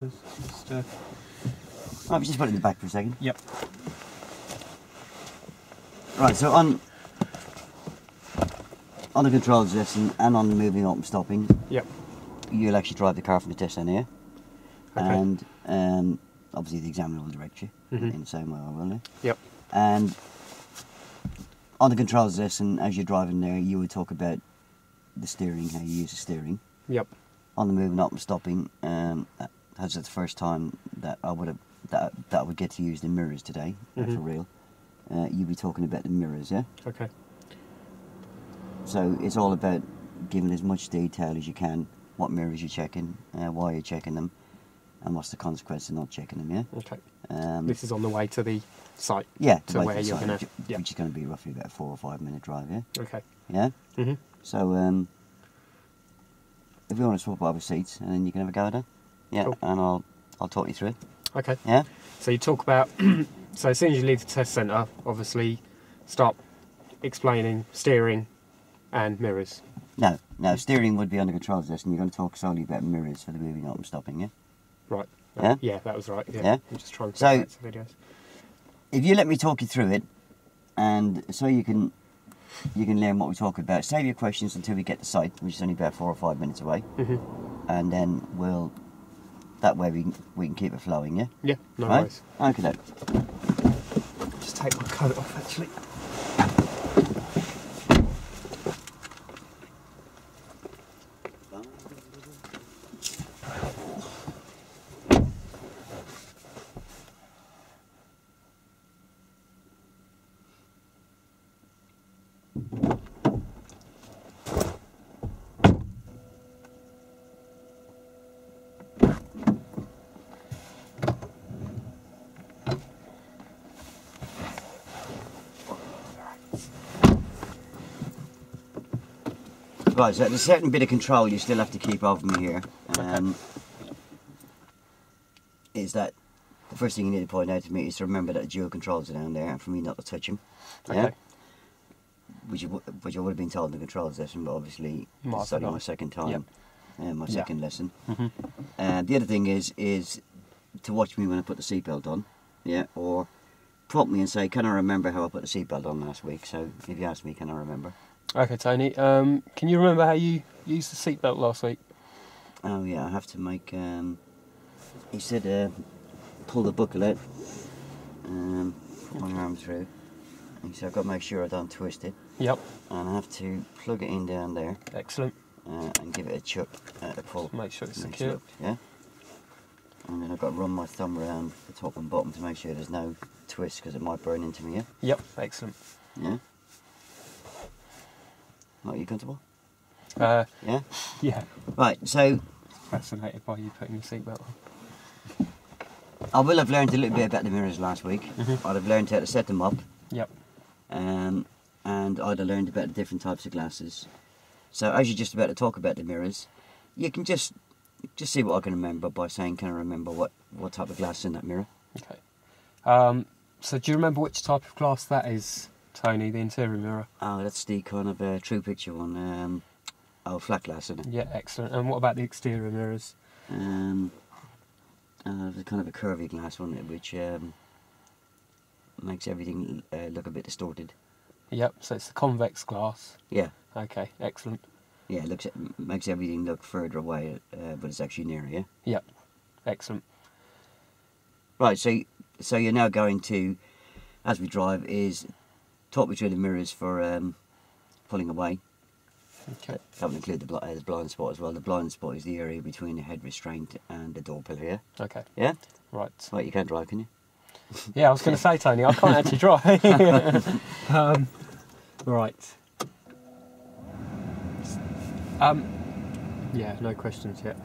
I'll just put it in the back for a second. Yep. Right, so on the controls lesson and on the moving up and stopping, Yep. you'll actually drive the car from the test center here. Okay. And obviously the examiner will direct you in the same way I will. Yeah? Yep. And on the controls lesson, as you're driving there, you would talk about the steering, how you use the steering. Yep. On the moving up and stopping, that's the first time that I would get to use the mirrors today, for real. You'll be talking about the mirrors, yeah? Okay. So it's all about giving as much detail as you can, what mirrors you're checking, why you're checking them, and what's the consequence of not checking them, yeah? Okay. This is on the way to the site. Yeah, to where you're going to... Which is going to be roughly about a 4 or 5 minute drive, yeah? Okay. Yeah? Mm-hmm. So, if we want to swap over seats, and then you can have a go at it. Yeah, cool. And I'll talk you through it. Okay. Yeah? So you talk about... so as soon as you leave the test centre, obviously, start explaining steering and mirrors. No, steering would be on the controls lesson. You're going to talk solely about mirrors for the moving up and stopping, yeah? Right. Yeah? Yeah, that was right. Yeah. Yeah? I'm just trying to So, back to videos. If you let me talk you through it, and so you can learn what we're talking about, save your questions until we get to site, which is only about 4 or 5 minutes away, and then that way we can keep it flowing, yeah? Yeah, no right? worries. Okay, then. Just take my coat off, actually. Right, so there's a certain bit of control you still have to keep over me here. Is that the first thing you need to point out to me is to remember that the dual controls are down there and for me not to touch them. Okay. Yeah? Which I would have been told in the controls lesson, but obviously it's only my second time, my second lesson. The other thing is to watch me when I put the seatbelt on, yeah, or prompt me and say, can I remember how I put the seatbelt on last week? So if you ask me, can I remember? Okay, Tony. Can you remember how you used the seatbelt last week? Oh yeah, I have to make. He said, pull the buckle out, put my arm through. He said I've got to make sure I don't twist it. Yep. And I have to plug it in down there. Excellent. And give it a chuck at the pull. Make sure it's secure. Yeah. And then I've got to run my thumb around the top and bottom to make sure there's no twist because it might burn into me. Yeah. Yep. Excellent. Yeah. Are you comfortable? Yeah. Yeah. Right. So. Fascinated by you putting your seatbelt on. I will have learned a little bit about the mirrors last week. I'd have learned how to set them up. Yep. And I'd have learned about the different types of glasses. So as you're just about to talk about the mirrors, you can just see what I can remember by saying, can I remember what type of glass is in that mirror? Okay. So do you remember which type of glass that is, Tony, the interior mirror? Oh, that's the kind of true picture one. Flat glass, isn't it? Yeah, excellent. And what about the exterior mirrors? There's kind of a curvy glass one, which makes everything look a bit distorted. Yep, so it's the convex glass. Yeah. Okay, excellent. Yeah, makes everything look further away, but it's actually nearer, yeah? Yep, excellent. Right, so you're now going to, as we drive, is talk me through the mirrors for pulling away. Okay. That would include the blind spot as well. The blind spot is the area between the head restraint and the door pillar, yeah? Okay. Yeah? Right. Right, you can't drive, can you? Yeah, I was going to say, Tony, I can't actually drive. Right. Yeah, no questions yet.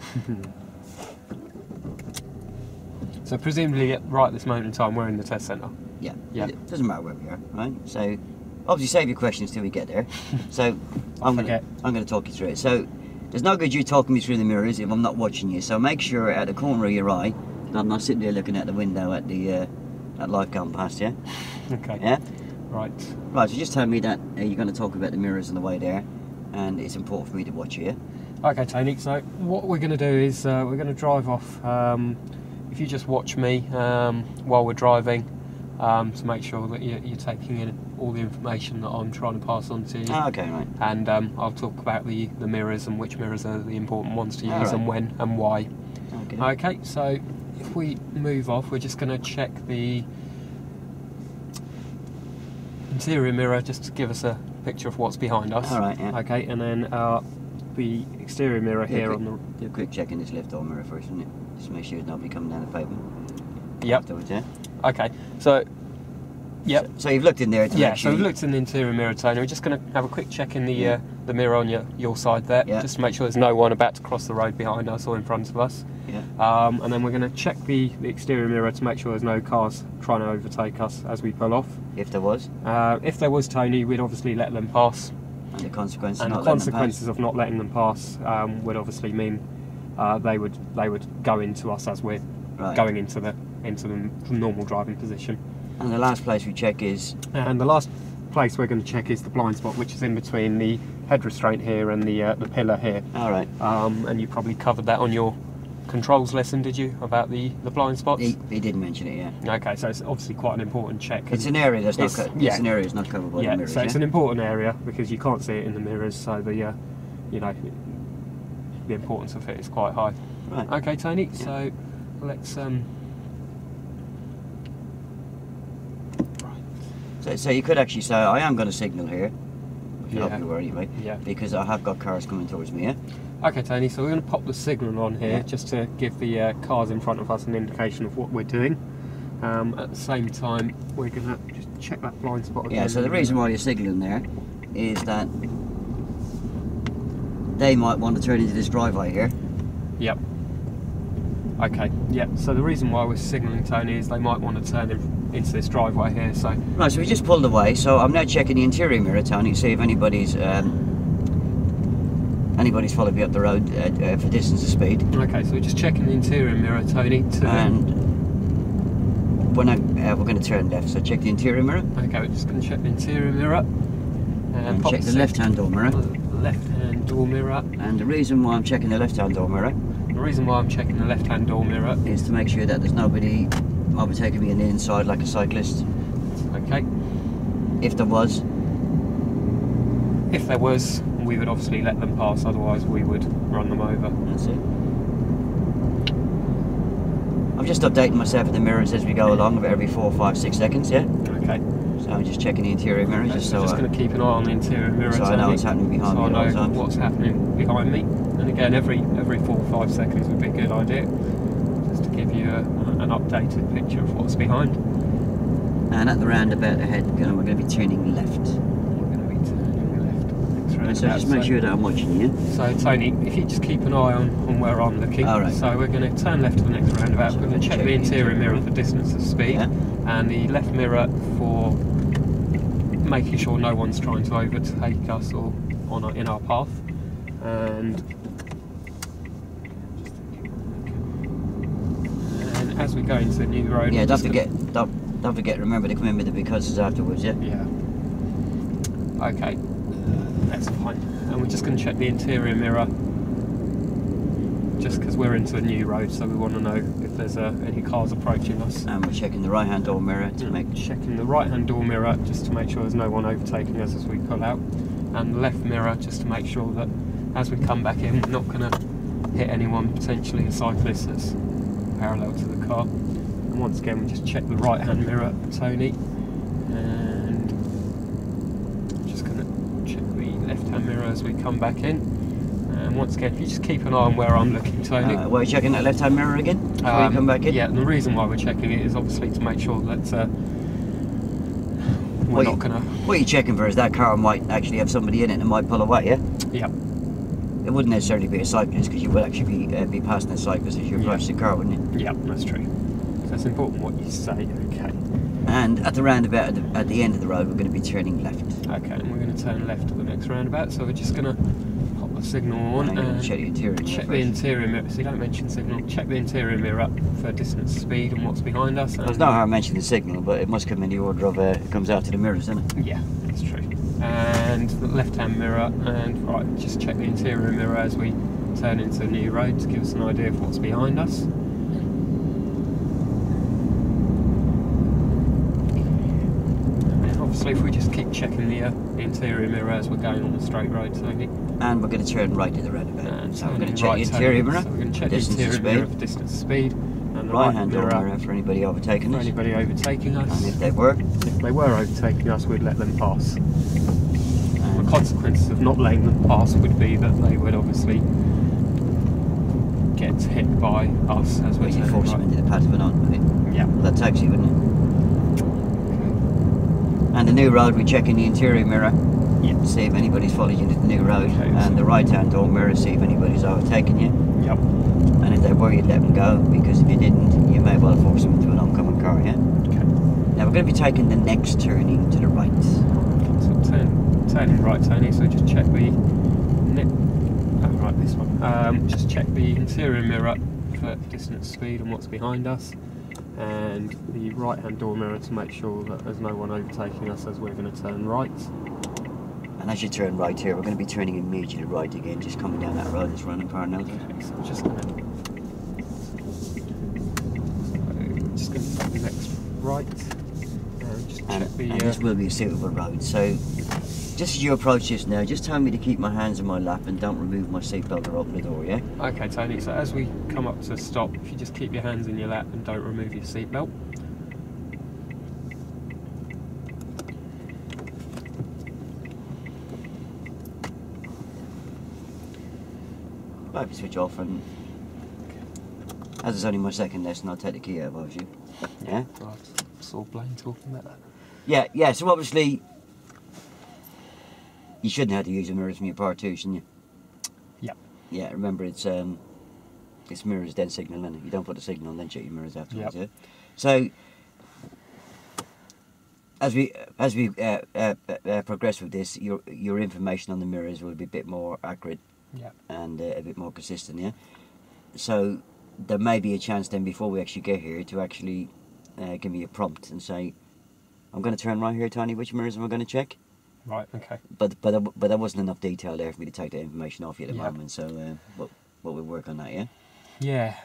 So presumably, right at this moment in time, we're in the test centre. Yeah. Yeah. It doesn't matter where we are, right? So, obviously, save your questions till we get there. So, I'm going to talk you through it. So, there's no good you talking me through the mirrors if I'm not watching you. So make sure at the corner of your eye that I'm not sitting there looking out the window at the life going past, yeah? Okay. Yeah? Right. Right, so just tell me that you're going to talk about the mirrors on the way there, and it's important for me to watch you, yeah? Okay, Tony, so what we're going to do is we're going to drive off. If you just watch me while we're driving, to make sure that you're taking in all the information that I'm trying to pass on to you. Oh, okay, right. And I'll talk about the mirrors and which mirrors are the important ones to use, right, and when and why. Okay. Okay, so if we move off, we're just going to check the interior mirror just to give us a picture of what's behind us. All right, yeah. Okay, and then the exterior mirror here on the... Do a quick check in this left door mirror first, isn't it? Just make sure there's nobody coming down the pavement. Yep. Afterwards, yeah? Okay, so... Yep. So you've looked in there to make sure... so we've looked in the interior mirror, Tony. We're just going to have a quick check in the mirror on your side there, just to make sure there's no one about to cross the road behind us or in front of us. Yeah. And then we're going to check the exterior mirror to make sure there's no cars trying to overtake us as we pull off. If there was? If there was, Tony, we'd obviously let them pass. And the consequences, of not letting them pass would obviously mean they would go into us as we're going into the normal driving position. And the last place we check is? And the last place we're going to check is the blind spot, which is in between the head restraint here and the pillar here. All right. And you probably covered that on your controls lesson, did you, about the blind spots? He did mention it, yeah. Okay, so it's obviously quite an important check. It's an area that's not covered. It's an area that's not covered by the mirrors. So it's an important area because you can't see it in the mirrors. So the the importance of it is quite high. Right. Okay, Tony. Yeah. So let's So you could actually say, I am going to signal here, which I hope you were anyway, because I have got cars coming towards me, yeah? Okay, Tony, so we're going to pop the signal on here just to give the cars in front of us an indication of what we're doing. At the same time, we're going to just check that blind spot again. Yeah, so the reason why you're signalling there is that they might want to turn into this driveway here. Yep. Okay, yep, so the reason why we're signalling, Tony, is they might want to turn into this driveway here, so... Right, so we just pulled away, so I'm now checking the interior mirror, Tony, to see if anybody's followed me up the road for distance of speed. Okay, so we're just checking the interior mirror, Tony, and we're going to turn left, so check the interior mirror. Okay, we're just going to check the interior mirror. And check the left-hand door mirror. Left-hand door mirror. And the reason why I'm checking the left-hand door mirror... The reason why I'm checking the left-hand door mirror is to make sure that there's nobody overtaking me on the inside like a cyclist. Okay. If there was, we would obviously let them pass, otherwise we would run them over. That's it. I'm just updating myself in the mirrors as we go along about every 4, 5, 6 seconds, yeah? Okay. So I'm just checking the interior mirror, just going to keep an eye on the interior mirror, so I know what's happening behind me. So I know what's happening behind me. And again, every 4 or 5 seconds would be a good idea, just to give you an updated picture of what's behind. And at the roundabout ahead, we're going to be turning left. We're going to be turning left. Right, so just make sure that I'm watching you. So Tony, if you just keep an eye on where I'm looking. All right. So we're going to turn left to the next roundabout. We're going to check the interior mirror for distance of speed, and the left mirror for making sure no one's trying to overtake us or in our path. And as we go into the new road, don't forget. Remember to come in with the becauses afterwards. Yeah. Yeah. Okay, that's fine. And we're just going to check the interior mirror, just because we're into a new road, so we want to know if there's any cars approaching us. And we're checking the right-hand door mirror checking the right-hand door mirror just to make sure there's no one overtaking us as we pull out, and the left mirror just to make sure that as we come back in, we're not going to hit anyone, potentially a cyclist that's parallel to the car. And once again, we just check the right-hand mirror, Tony, and I'm just going to check the left-hand mirror as we come back in. And once again, if you just keep an eye on where I'm looking, Tony. Why are you checking that left-hand mirror again before you come back in? Yeah, and the reason why we're checking it is obviously to make sure that we're not going to... What you're checking for is that car might actually have somebody in it and might pull away, yeah? Yeah. It wouldn't necessarily be a cyclist, because you would actually be passing a cyclist as you approach the car, wouldn't you? Yeah, that's true. So it's important what you say, okay. And at the roundabout, at the end of the road, we're going to be turning left. Okay, and we're going to turn left to the next roundabout, so we're just going to pop the signal on and check the interior mirror. Check the interior mirror, so you don't mention signal, check the interior mirror for distance, speed and what's behind us. There's no harm mentioning the signal, but it must come in the order of it comes out to the mirrors, doesn't it? Yeah, that's true. And the left-hand mirror, and right, just check the interior mirror as we turn into a new road to give us an idea of what's behind us. And obviously, if we just keep checking the interior mirror as we're going on the straight road, Tony. And we're going to turn right to the roundabout. So we're going to check right the interior mirror. So we're going to check the interior mirror for distance and speed. And the right-hand door mirror for anybody overtaking us. For anybody overtaking us. And if they were overtaking us, we'd let them pass. The consequences of not letting them pass would be that they would obviously get hit by us as we're turning force them into the path of an on. Yeah. Well, that taxi, wouldn't it? Okay. And the new road, we check in the interior mirror. Yep. See if anybody's followed you into the new road. Okay, and the right-hand door mirror, see if anybody's overtaken you. Yep. And if they were, you'd let them go, because if you didn't, you may well force them into an oncoming car, yeah? Okay. Now we're going to be taking the next turning to the right. So turning right, Tony, so just check the... right, this one. Just check the interior mirror for distance, speed and what's behind us. And the right-hand door mirror to make sure that there's no one overtaking us as we're going to turn right. And as you turn right here, we're going to be turning immediately right again, just coming down that road that's running parallel to it. Okay, so just going to take the next right and just check the... And this will be a suitable road, so just as you approach this now, just tell me to keep my hands in my lap and don't remove my seatbelt or open the door, yeah? Okay, Tony, so as we come up to a stop, if you just keep your hands in your lap and don't remove your seatbelt. I'll switch off, and as it's only my second lesson, I'll take the key out if I was you. Yeah? I saw Blaine talking about that. Yeah, so obviously you shouldn't have to use the mirrors from your part too, shouldn't you? Yep. Yeah, remember it's mirrors then signal, and you don't put the signal on then check your mirrors afterwards. Yep. Yeah? So as we progress with this, your information on the mirrors will be a bit more accurate. Yeah. And a bit more consistent, yeah? So there may be a chance then before we actually get here to actually give me a prompt and say, I'm going to turn right here, Tony, which mirrors am I going to check? Right, okay. But there wasn't enough detail there for me to take that information off you at the moment, so but we'll work on that, yeah? Yeah.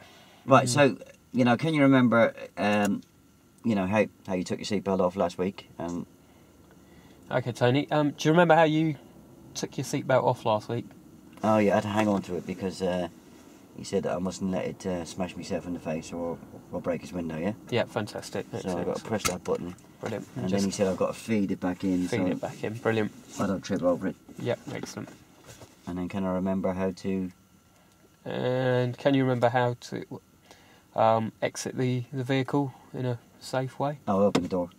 Right, so, you know, can you remember, you know, how you took your seatbelt off last week? Okay, Tony, do you remember how you took your seatbelt off last week? Oh yeah, I had to hang on to it because he said that I mustn't let it smash myself in the face or break his window, yeah? Yeah, fantastic. So I've got to press that button. Brilliant. And then he said I've got to feed it back in. Feed it back in, brilliant. I don't trip over it. Yep, excellent. And then can I remember how to... And can you remember how to exit the vehicle in a safe way? Oh, open the door.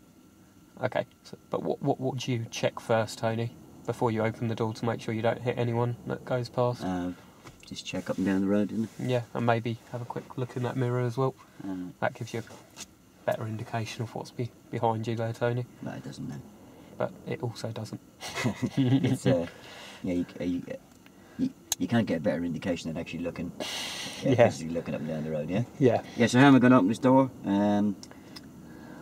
Okay, so, but what do you check first, Tony? Before you open the door to make sure you don't hit anyone that goes past? Just check up and down the road, isn't it? Yeah, and maybe have a quick look in that mirror as well. That gives you a better indication of what's behind you there, Tony. No, it doesn't, no. But it also doesn't. It's, yeah, you can't get a better indication than actually looking. Physically looking up and down the road, yeah? Yeah. Yeah, so how am I going to open this door?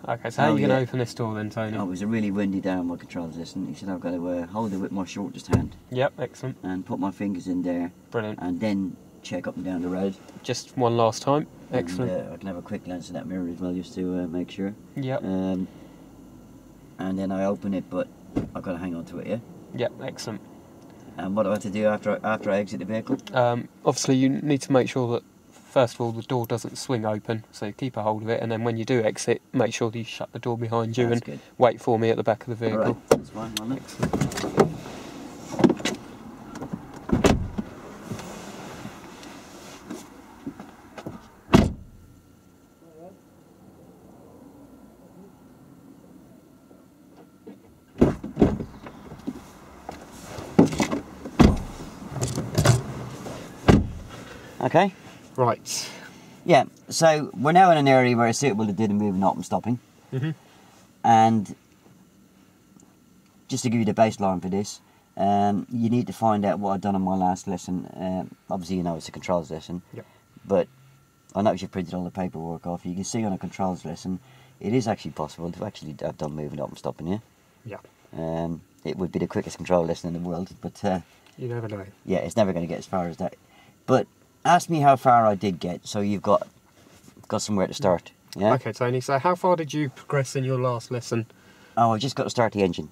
Okay, so how are you going to open this door then, Tony? Oh, it was a really windy day on my controls lesson. He said I've got to hold it with my shortest hand. Yep, excellent. And put my fingers in there. Brilliant. And then check up and down the road. Just one last time. Excellent. And, I can have a quick glance at that mirror as well, just to make sure. Yep. And then I open it, but I've got to hang on to it, yeah? Yep, excellent. And what do I have to do after I exit the vehicle? Obviously, you need to make sure that first of all, the door doesn't swing open, so keep a hold of it, and then when you do exit, make sure that you shut the door behind you. That's and good. Wait for me at the back of the vehicle. All right. That's fine, well, excellent. Okay. Right. Yeah, so we're now in an area where it's suitable to do the moving up and stopping. Mm-hmm. And just to give you the baseline for this, you need to find out what I've done on my last lesson. Obviously, you know it's a controls lesson. Yep. But I noticed you printed all the paperwork off. You can see on a controls lesson, it is actually possible to actually have done moving up and stopping here. Yeah. It would be the quickest control lesson in the world, but... you never know. Yeah, it's never going to get as far as that. But ask me how far I did get, so you've got somewhere to start. Yeah. Okay, Tony. So how far did you progress in your last lesson? Oh, I just got to start the engine.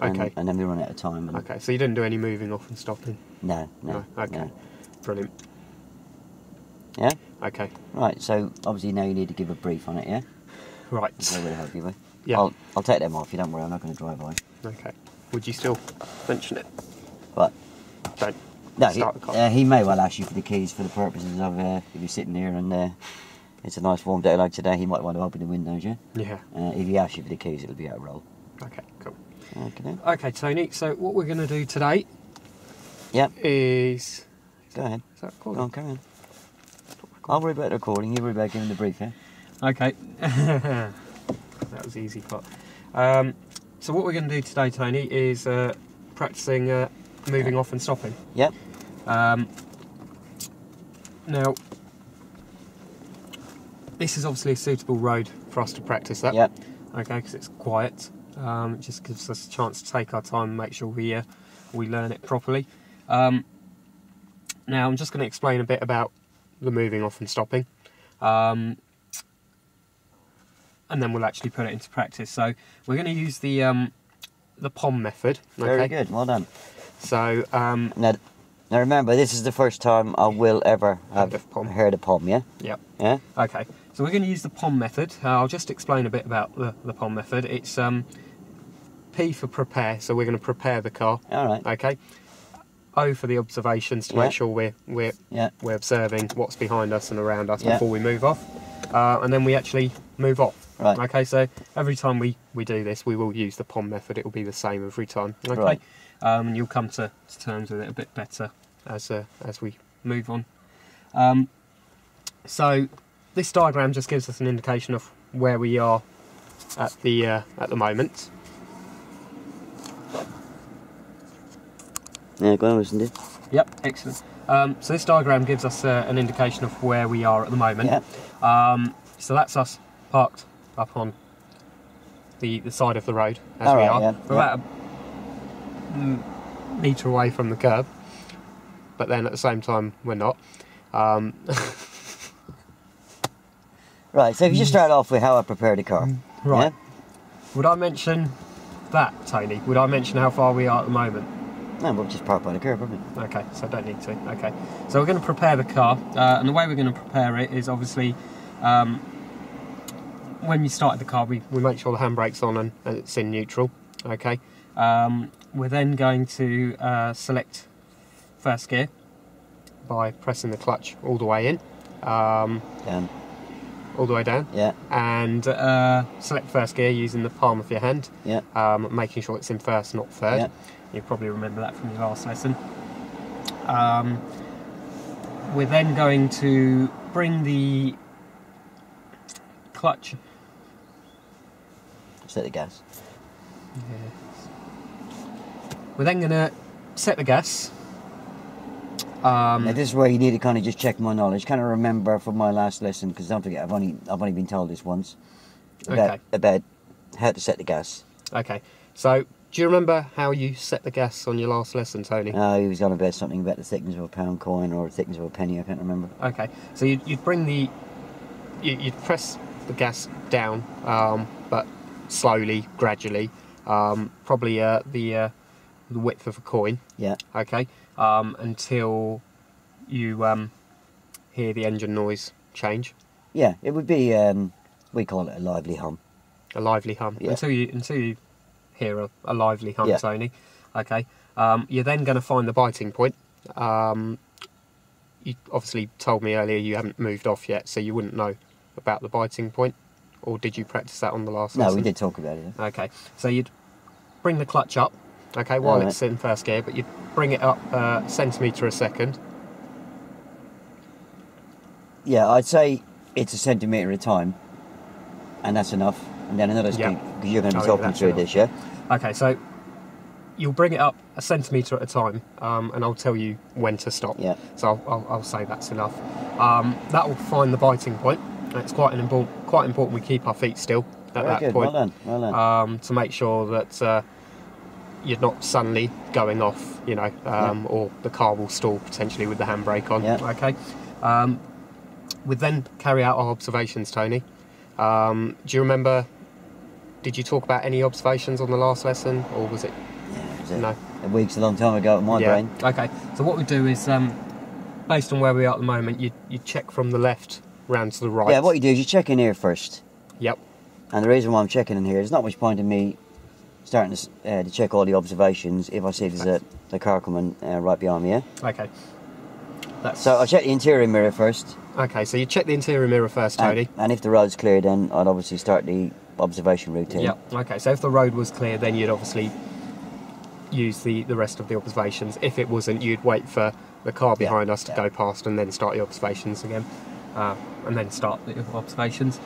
Okay. And then we run out of time. Okay, so you didn't do any moving off and stopping? No. Okay. No. Brilliant. Yeah. Okay. Right. So obviously now you need to give a brief on it. Yeah. Right. I will help you with. Yeah. I'll take them off. You don't worry. I'm not going to drive by. Okay. Would you still mention it? But Don't. no, Start the car. he may well ask you for the keys for the purposes of if you're sitting there and it's a nice warm day like today, he might want to open the windows, yeah? Yeah. If he asks you for the keys, it'll be out of roll. Okay, cool. Okay. Okay, Tony, so what we're going to do today Yep. is... Go ahead. Is that recording? Go on, carry on. I'll worry about the recording, you worry about giving the brief, yeah? Okay. That was easy, but... so what we're going to do today, Tony, is practising moving off and stopping. Yep. Now, this is obviously a suitable road for us to practice that. Yep. Okay, because it's quiet. It just gives us a chance to take our time and make sure we learn it properly. Now, I'm just going to explain a bit about the moving off and stopping. And then we'll actually put it into practice. So we're going to use the POM method. Okay? Very good, well done. So now remember, this is the first time I will ever have heard of POM, yeah? Yep. Yeah? Okay, so we're going to use the POM method. I'll just explain a bit about the POM method. It's P for prepare, so we're going to prepare the car. All right. Okay. O for the observations to make sure we're observing what's behind us and around us before we move off, and then we actually move off. Right. Okay. So every time we do this, we will use the POM method. It will be the same every time. Okay. Right. And you'll come to terms with it a bit better as we move on. So this diagram just gives us an indication of where we are at the moment. Yeah, go on, listen to it. Yep, excellent. So this diagram gives us an indication of where we are at the moment. Yep. So that's us parked up on the side of the road as All we right, are. yeah, We're about a metre away from the curb, but then at the same time we're not. Right, so if you just start off with how I prepare the car. Right. Yeah? Would I mention that, Tony? Would I mention how far we are at the moment? No, we'll just park by the curb, won't we? Okay, so I don't need to. Okay, so we're going to prepare the car, and the way we're going to prepare it is obviously when you started the car, we make sure the handbrake's on and it's in neutral. Okay, we're then going to select first gear by pressing the clutch all the way in, Down. all the way down. Yeah. And select first gear using the palm of your hand. Yeah. Making sure it's in first, not third. Yeah. You probably remember that from your last lesson. We're then going to bring the clutch. Set the gas. Yes. We're then going to set the gas. Now this is where you need to kind of just check my knowledge. Kind of remember from my last lesson, because don't forget I've only been told this once about how to set the gas. Okay. So do you remember how you set the gas on your last lesson, Tony? He was on about something about the thickness of a pound coin or the thickness of a penny. I can't remember. Okay. So you'd bring you'd press the gas down, but slowly, gradually, probably the width of a coin. Yeah. Okay. Until you hear the engine noise change. Yeah, it would be we call it a lively hum. A lively hum. Yeah. Until you hear a lively hum, Yeah. Tony. Okay. You're then going to find the biting point. You obviously told me earlier you haven't moved off yet, so you wouldn't know about the biting point. Or did you practice that on the last lesson? No, we did talk about it. Yeah. Okay. So you'd bring the clutch up, okay, while it's in first gear, but you'd bring it up a centimetre a second. Yeah, I'd say it's a centimetre at a time, and that's enough. And then another speed, because you're going to be talking through this, yeah? Okay, so you'll bring it up a centimetre at a time, and I'll tell you when to stop. Yeah. So I'll say that's enough. That will find the biting point. It's quite important we keep our feet still at that point. Well done. To make sure that you're not suddenly going off, you know, or the car will stall potentially with the handbrake on. Yeah. Okay. We then carry out our observations, Tony. Do you remember? Did you talk about any observations on the last lesson, or was it? Yeah, No. A week's a long time ago in my brain. Okay. So what we do is, based on where we are at the moment, you check from the left round to the right. Yeah, what you do is you check in here first. Yep. And the reason why I'm checking in here, there's not much point in me starting to check all the observations if I see there's a car coming right behind me, yeah? Okay. So I'll check the interior mirror first. Okay, so you check the interior mirror first, Tony. And if the road's clear, then I'd obviously start the observation routine. Yep. Okay, so if the road was clear, then you'd obviously use the rest of the observations. If it wasn't, you'd wait for the car behind us to go past and then start the observations again. And then start the observations.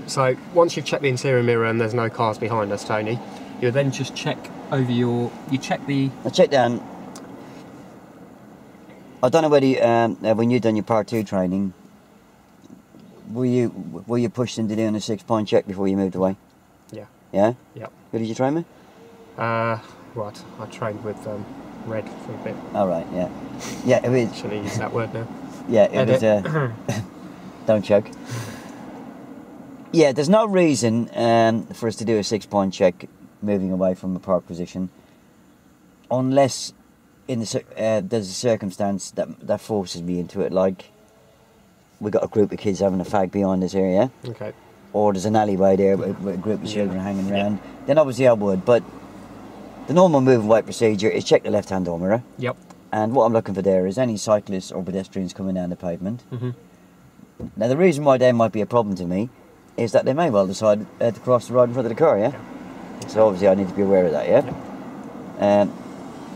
So once you've checked the interior mirror and there's no cars behind us, Tony, you then just check over your... I check down... I don't know whether when you've done your Part 2 training, were you pushed into doing a 6-point check before you moved away? Yeah. Yeah? Yep. Who did you train with? Right, I trained with Red for a bit. Oh, right, yeah. Yeah, it was... Should I use that word now? Yeah, it was... don't choke. Yeah, there's no reason for us to do a 6-point check moving away from a park position unless there's a circumstance that forces me into it, like we got a group of kids having a fag behind us here, yeah? Okay. Or there's an alleyway there with a group of children hanging around. Then obviously I would, but the normal move and wait procedure is check the left-hand door mirror. Yep. And what I'm looking for there is any cyclists or pedestrians coming down the pavement. Mm-hmm. Now the reason why they might be a problem to me is that they may well decide to cross the road in front of the car, yeah? So obviously I need to be aware of that, yeah?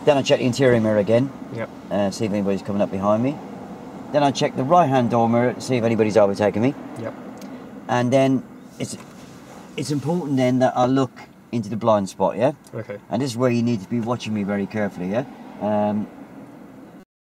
Then I check the interior mirror again, see if anybody's coming up behind me. Then I check the right-hand door mirror to see if anybody's overtaking me. Yep. And then it's important then that I look into the blind spot, yeah? Okay. And this is where you need to be watching me very carefully, yeah?